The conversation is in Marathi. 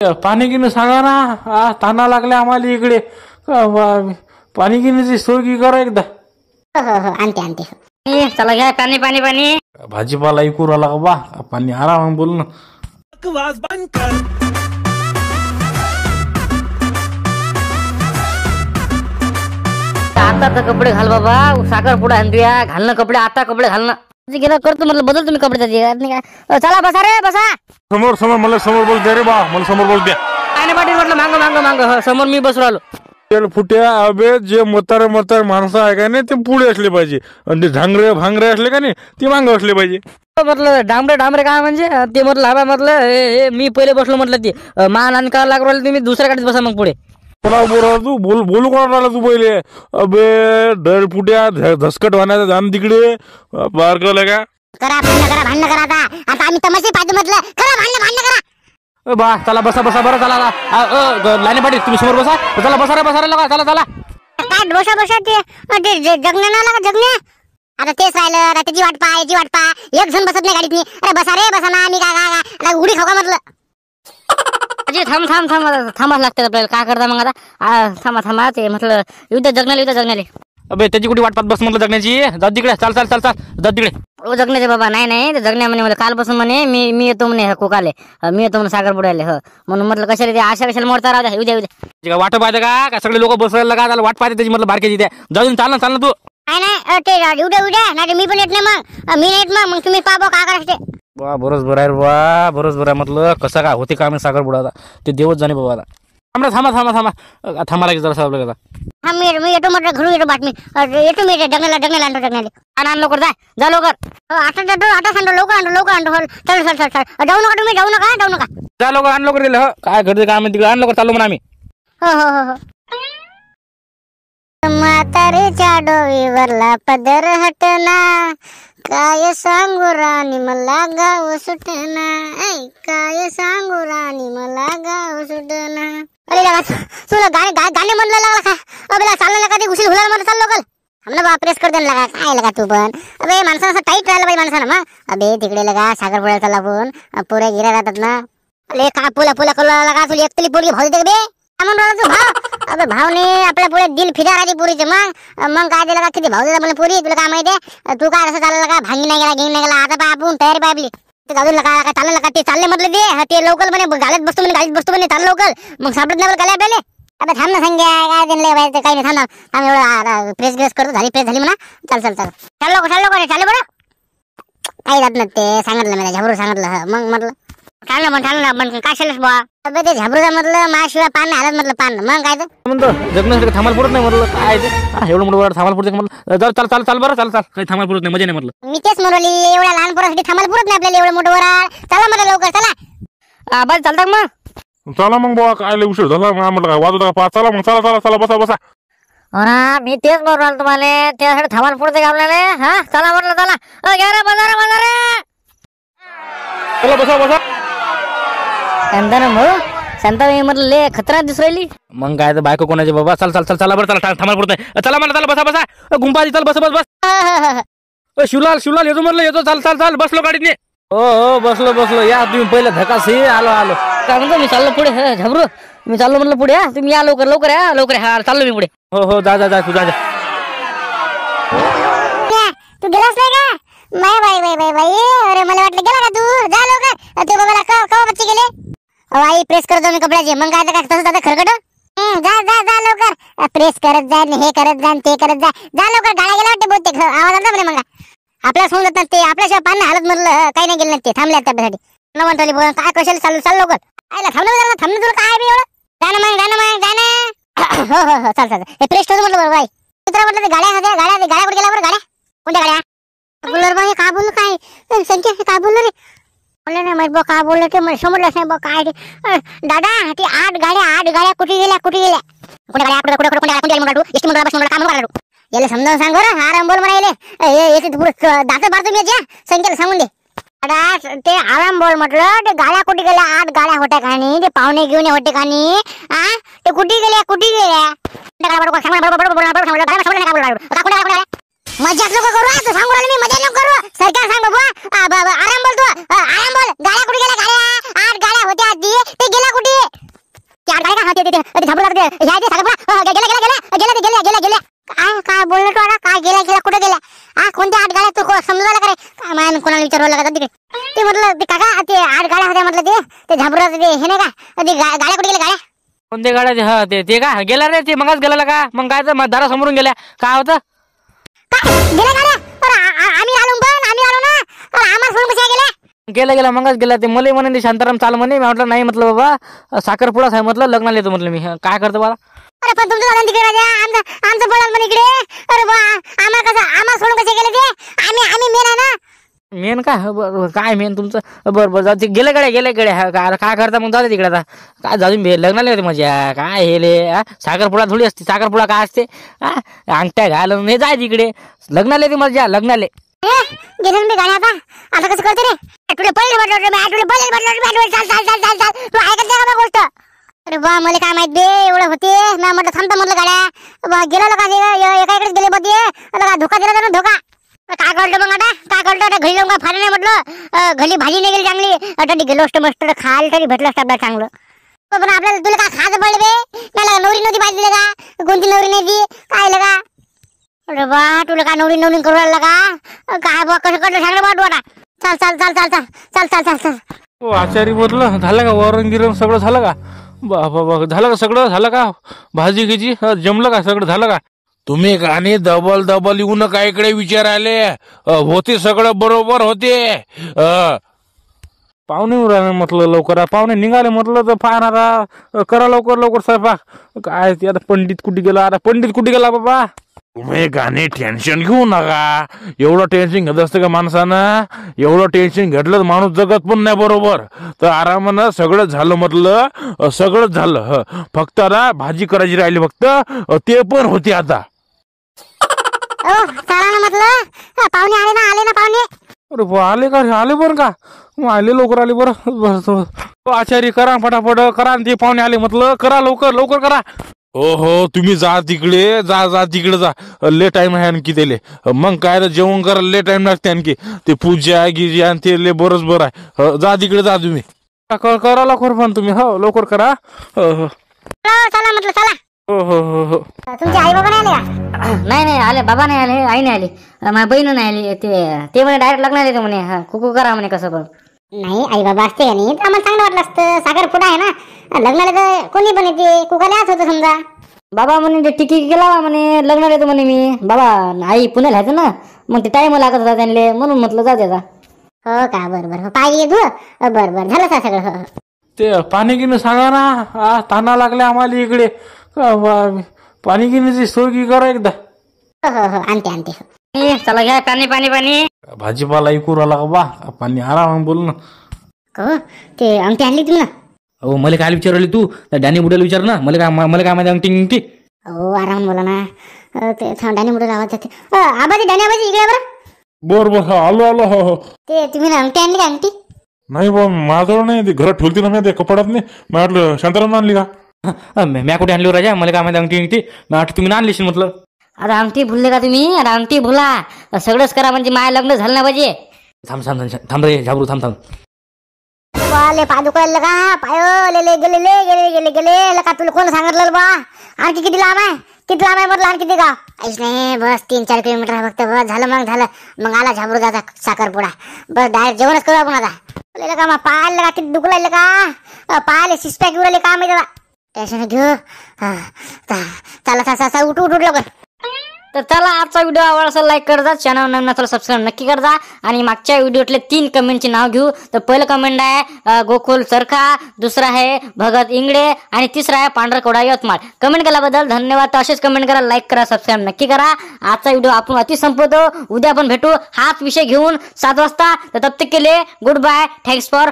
पाणी गिन सांगा ना, ताना लागले आम्हाला इकडे. पाणी गिनीची सोय की करा एकदा. हो आणते आणते. चला घ्या पाणी पाणी पाणी. भाजीपाला ऐकू राहिला का बा? पाणी आराम बोल ना. आता तर कपडे घाल बाबा, साखर पुढे आणूया. घालणं कपडे आता, कपडे घालणं गेलं करतो म्हटलं, बदल तुम्ही कपडे त्याचे. चला बसा रे बसा. समोर समोर मला समोर बोल द्या रे बा, मला समोर बोल द्या. काय नाही पाटील म्हटलं, मांग मांग मांग समोर मी बसू राहिलो. फुट्या अबे, जे म्हातारे माणसं आहे का नाही ते पुढे असले पाहिजे, आणि ते झांगरे भांगरे असले का नाही ते मांग असले पाहिजे. म्हटलं डांबरे काय म्हणजे ते म्हटलं हवा म्हटलं मी पहिले बसलो म्हटलं, ते मान आणि का लागू राहिले तुम्ही दुसऱ्या गाडीत बसा मग पुढे. तू बोलू कोणा राहिला तू पहिले? अबे दर फुट्या धसकट होण्याचा जाण तिकडे बार कळलं का? करा भांडण करा आता आम्ही तमाशे पाहिजे म्हटलं. करा भांडण करा. बा चला बसा बसा बरं चला. लाईने पाटील तुम्ही समोर बसा. चला बसा रे बसा रे लगा. चला चला. काय बसा ते जगण्या ना लागा जगण्या. आता तेच राहिलं, आता त्याची वाट पा एक जण बसत नाही गाडीत. अरे बसा रे बसा ना. मी काय उडी खाऊ का म्हटलं. अजी थांबाच लागते आपल्याला. काय करता मग आता? थांबा ते म्हटलं युद्ध जगण्याले. अबे त्याची कुठे वाट पाहत बस म्हटलं जगण्याची. जाऊ तिकडे. चाल जाऊ तिकडे. ओ जगण्याचे बाबा नाही ते जगण्या म्हणे मला कालपासून म्हणे मी येतो म्हणे कोकाले. मी येतो म्हणे सागर बुडायले. म्हणून म्हटलं कशाला ते कशाला मोडता राहू द्या. उद्या वाट पाहते का सगळे लोक बसवायला का? त्याला वाट पाहते त्याची म्हटलं बारकेची द्या. जाऊन चाल ना तू. नाही ते उद्या नाही मी पण येत नाही. मग मी नाही येत. मग तुम्ही पाहा काय करायचं. बा बरोबर आहे बा, बरोबर आहे म्हटलं. कसं काय होते का आम्ही सागर बुडाला ते देवच जाणे बाबा. थांबा लागेल जरा आपल्याला. मी येतो म्हटलं घरून येतो बातमी येतो मी जगण्याला आणतो लवकर जा लवकर. आता सांगतो लवकर आणतो. चल जाऊ नका तुम्ही जाऊ नका. जा लवकर आण लवकर दिलं. काय करते काय तिकडे आण लवकर. चालू म्हणा आम्ही. हो म्हातारीच्या डोईवरला पदर हटना. काय सांगू राणी मला गाव सुटना. काय सांगू राणी मला गाव सुटना. अरे तुला गाणे म्हणलं लागला का? अबे चालला का ते घुशील हुलाला म्हणलं. चाल लोकल हमला बा प्रेस कर देणं लागा. काय लगा तू पण? अबे माणसानं असं टाईट राहिलं पाहिजे माणसानं. मग अबे तिकडे लगा सागर पुढे चालला पण पुऱ्या गिऱ्या राहतात ना. अरे का पुला कला लगा. तुला एकतली पोरगी भाऊ देते बे. म्हणून राहिला तू भाव. अबे भावने आपल्या पुढे दिल फिदा राहते पुरीचे. मग काय दिलं का किती भाऊ देता मला पुरी. तुला काय माहिती? तू काय असं चाललं का? भांगी नाही गेला घेऊन नाही गेला. आता पा आपण तयारी पाहिली जाऊ काय चाललं का? ते चालले म्हटलं ते लोकल म्हणे गाडीत बसतो म्हणे चाल लोकल. मग सापडत नाही काय आपल्याला. अबे थांब ना सांग्या काय दिलं काही नाही. थांब एवढं प्रेस करतो. प्रेस झाली म्हणा. चाल लोक चाल बरं. काही जात नाही ते सांगितलं मी झाबरू सांगितलं. मग म्हटलं चाललं ना पण काय शालेस बा. अबे ते झाबरूचा म्हटलं माझ्याशिवाय पान नाही आलं म्हटलं पान. मग काय तर म्हणतो जगण्यासाठी थांबायला पुरत नाही म्हटलं. काय ते एवढं मोठं थांबायला पुरत म्हटलं. चाल बरं. काही थांबायला पुरत नाही. मजा नाही म्हटलं. मी तेच म्हणली एवढ्या लहान पोरासाठी थांबायला पुरत नाही आपल्याला. एवढं मोठं वर चला म्हटलं लवकर चला. बस चालतात मग. चला मग बाबा काय उशीर झाला म्हटलं. काय वाजवता का? चला मग चला बसा. मी तेच बोलू राहिलो तुम्हाला. त्यासाठी थांबायला पुरते का आपल्याला? चला म्हटलं चला. चला बसा. शांता मी म्हटलं ले खतरा दिसू राहिली. मग काय तर बायको कोणाची बाबा. चला बरं. थांबायला पुरत नाही. चला म्हणलं बसा. गुंपाजी चल बस. शिवलाल येतो म्हटलं. येतो. चाल बसलो गाडीने. हो बसलो. या तुम्ही पहिलं धकास आलो. काय म्हणतो मी चाललो पुढे. झबरू मी चाललो म्हटलं पुढे. तुम्ही या लवकर या. चाललो मी पुढे. हो जा तू जा. तू गेलास नाही का? बाई अरे मला वाटलं गेला का तू. जा लवकर. तू बाबाला कवा बच्चे गेले. आई प्रेस करतो मी कपड्याचे. मग काय तर तसंच आता खरकट. जा लवकर. प्रेस करत जा हे करत जा ते करत जा. जा लवकर. गाड्या गेला वाटते बहुतेक. आवाज आला म्हणे. मग आपल्याला समजत नाही ते. आपल्याशिवाय पान हालत म्हटलं. काही नाही गेलं नाही ते. थांबले त्यासाठी न म्हणतो काय कशाला चाल लवकर. आयला थांबलं तुला काय बी एवढं. हो चाल. हे प्रेस ठेवतो म्हटलं बरं बाई. मित्र म्हटलं ते गाड्या कुठे गेल्या बरं. गाड्या कोणत्या गाड्या बोललो बाई. काय बोललो काय संख्या काय बोललो रे. बोलले नाही माहित बा काय बोललो ते. मला समजलंच नाही बा काय ते. दादा ते 8 गाड्या कुठे गेल्या. कुठे गाड्या याला समजावून सांग बरं. आराम बोल म्हणा. दाखल मारतो मी संख्याला सांगून दे. ते आराम बोल म्हटलं. ते गाड्या कुठे गेल्या. 8 गाड्या होत्या कानी. ते पाहुणे घेऊन होते कानी. ते कुठे गेल्या. मजाक नको करू. सांगू राहिलो मी. मजा नको करू. सरकार सांग बाबा. आराम बोल तू. आराम बोल. गाड्या कुठे गेल्या. 8 गाड्या होत्या. ते गेल्या कुठे. झापडला ह्या ते साखरपुडा गेला काय बोललो तू आता काय गेला कुठे गेला कोणत्या 8 गाड्या तू समजवायला करे काय मान कोणाला विचारवलं का तिकडे ते म्हटलं ते काका ते 8 गाड्या होत्या म्हटलं ते झापडाचं ते हे नाही का ते गाड्या कुठे गेल्या गाड्या कोणत्या गाड्या हा ते का गेला रे ते मगच गेला का मग काय तर दारासमोरून गेल्या काय होतं गेल्या गाड्या आम्ही आलो ना आम्हाला सोडून कशा गेल्या गेला मगच गेला ते मला म्हणे ते शांताराम चाल म्हणे मी म्हटलं नाही म्हटलं बाबा साखरपुडाच आहे म्हटलं लग्नाला येतो म्हटलं मी काय करतो बाबा अरे पण तुमचं दादा तिकडे राजा आमचं बोलाल पण इकडे अरे बा आम्हाला सोडून कसे गेले ते आम्ही मेन आहे ना मेन का काय मेन तुमचं बरं जाऊ ते गेले गड्या काय करता मग जाऊ दे तिकडे आता काय जाऊ लग्नाला होते मजा काय हे ले साखरपुडा थोडी असते साखरपुडा काय असते अंगठ्या घालून हे जाय तिकडे लग्नाला येते मजा लग्नाले गेले मी गाड्या आता कसं करते रे तुला पहिले चाल तू ऐकत का गोष्ट अरे बा मला काय माहित बे एवढं होते मी म्हटलं थांबता म्हटलं गाड्या गेला का एका इकडेच गेले बदे आता धोका दिला ना धोका काय करतो मग आता घरी जाऊन काय फार नाही म्हटलं घरी भाजी नाही गेली चांगली आता गेलो असतो मस्त खायला तरी भेटलं असतं आपल्याला चांगलं पण आपल्याला तुला काय खायचं पडलं बे मला नवरी नव्हती पाहिजे का कोणती नवरी नाही ती काय लगा अरे बा तुला काय नवरी करू लागला का काय बा कसं करतो सांग बा तू आता चल हो आचारी म्हटलं झालं का वरण गिरण सगळं झालं का बाबा झालं का सगळं झालं का भाजी घ्यायची जमलं का सगळं झालं का तुम्ही गाणे डबल येऊ नका इकडे विचारायले होते सगळं बरोबर होते पाहुणे राहिले म्हटलं लवकर पाहुणे निघाले म्हटलं तर पाहणारा करा लवकर स्वयंपाक काय ते आता पंडित कुठे गेला बाबा तुम्ही गाणे टेन्शन घेऊ नका एवढं टेन्शन घेत असतं का माणसानं एवढं टेन्शन घेतलं तर माणूस जगत पण नाही बरोबर तर आरामानं सगळं झालं म्हटलं सगळंच झालं फक्त आता भाजी करायची राहिली फक्त ते पण होते आता चला ना म्हटलं पाहुणे आले ना पाहुणे अरे आले का आले बरं का आले लवकर आले बरं आचारी करा फटाफट करा ते पाहुणे आले म्हटलं करा लवकर करा हो तुम्ही जा तिकडे जा ले टाइम आहे आणखी त्याले मग काय जेवण करायला ले टाइम लागते आणखी ते पूजा गिजा आणि ते ले बरोबर आहे जा तिकडे जा तुम्ही करा लवकर पण तुम्ही हो लवकर करा चला म्हटलं चला हो तुमचे आई बाबा नाही आले का नाही आले बाबा नाही आले आई नाही आली माझ्या बहीण नाही आली ते म्हणे डायरेक्ट लग्नाला येते म्हणे कुकू करा म्हणे कसं पण नाही आई बाबा असते का नाही तर आम्हाला चांगलं वाटलं असतं साखरपुडा आहे ना लग्नाला तर कोणी पण येते कुकाला याच होतं समजा बाबा म्हणे ते तिकीट गेला म्हणे लग्नाला येतो म्हणे मी बाबा आई पुण्याला यायचं ना मग ते टाइम लागत होता त्यांना म्हणून म्हटलं जाऊ द्याचा हो का बरं पाहिजे तू बरं झालं का सगळं ते पाणी गिन सांगा ना ताना लागले आम्हाला इकडे पाणी गिनीची सोय की करा एकदा हो आणते चला घ्या पाणी भाजीपाला ऐकू राहिला का बा पाणी आराम बोल ना हो ते अंगठी आणली तुम्ही ना हो मला काय विचारली तू डॅनी बुड्याला विचार ना मला काय माहिती अंगठी हो आराम बोला ना ते डॅनी बुड्याला आवाज जाते आबाजी डॅनी आबाजी इकडे बर आलो हो ते तुम्ही अंगठी आणली का अंगठी नाही बा माझ्याजवळ नाही ते घरात ठेवती ना मी ते कपड्यात नाही म्हटलं शांताराम आणली का म्या कुठे आणली राजा मला काय माहिती अंगठी मी तुम्ही आणलीशी म्हटलं अरे अंगठी भुलले का तुम्ही अरे अंगठी भुला सगळंच करा म्हणजे माय लग्न झालं ना पाहिजे थांब रे झाबरू थांब वाले पाय दुखायला का पाय गेले लका तुला कोण सांगितलं बा आणखी किती लांब आहे म्हटलं आणखी किती गाव ऐस नाही बस 3-4 किलोमीटर आहे फक्त बस झालं मग आला झाबरू जाता साखरपुडा बस डायरेक्ट जेवणच करू आपण आता का मग पायाला का किती दुखलाय का पायाला सिस्पॅक उरले का माहिती टेन्शन घेऊ चला उठ लवकर तर चला आजचा व्हिडिओ आवडला असेल लाईक कर जा चॅनल नवीन असेल सबस्क्राईब नक्की कर जा आणि मागच्या व्हिडिओतले 3 कमेंटचे नाव घेऊ तर पहिलं कमेंट आहे गोकुल सरखा दुसरा आहे भगत इंगडे आणि तिसरा आहे पांढरकोडा यवतमाळ कमेंट केल्याबद्दल धन्यवाद तर असेच कमेंट करा लाईक करा सबस्क्राईब नक्की करा आजचा व्हिडिओ आपण अति संपवतो उद्या आपण भेटू हाच विषय घेऊन 7 वाजता तर तब तक के लिए गुड बाय थँक्स फॉर